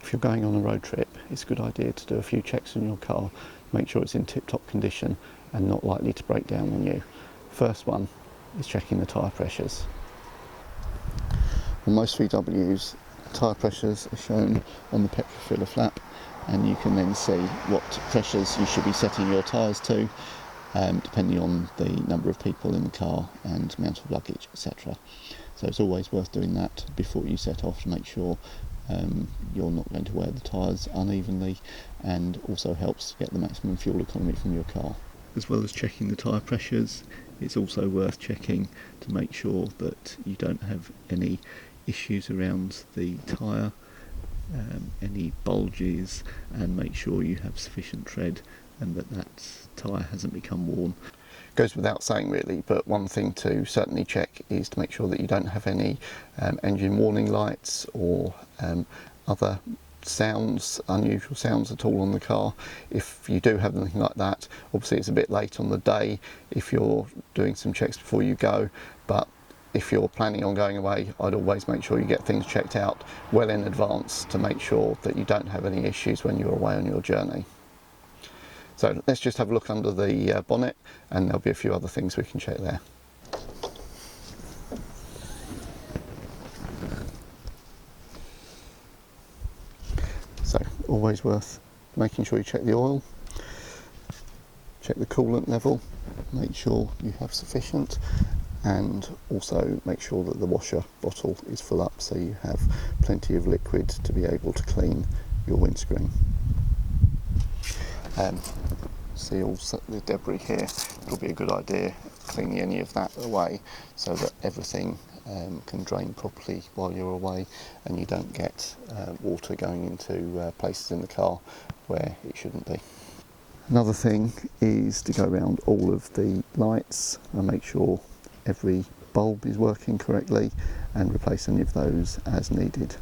If you're going on a road trip, it's a good idea to do a few checks on your car, make sure it's in tip-top condition and not likely to break down on you. First one is checking the tyre pressures. On most VWs, tyre pressures are shown on the petrol filler flap, and you can then see what pressures you should be setting your tyres to, depending on the number of people in the car and amount of luggage, etc. So it's always worth doing that before you set off to make sure you're not going to wear the tyres unevenly, and also helps to get the maximum fuel economy from your car. As well as checking the tyre pressures, it's also worth checking to make sure that you don't have any issues around the tyre, any bulges, and make sure you have sufficient tread and that tyre hasn't become worn. Goes without saying really, but one thing to certainly check is to make sure that you don't have any engine warning lights or other sounds, unusual sounds at all on the car. If you do have anything like that, obviously it's a bit late on the day if you're doing some checks before you go, but if you're planning on going away, I'd always make sure you get things checked out well in advance to make sure that you don't have any issues when you're away on your journey. So let's just have a look under the bonnet, and there'll be a few other things we can check there. So always worth making sure you check the oil, check the coolant level, make sure you have sufficient, and also make sure that the washer bottle is full up so you have plenty of liquid to be able to clean your windscreen. See all the debris here, it'll be a good idea cleaning any of that away so that everything can drain properly while you're away and you don't get water going into places in the car where it shouldn't be. Another thing is to go around all of the lights and make sure every bulb is working correctly and replace any of those as needed.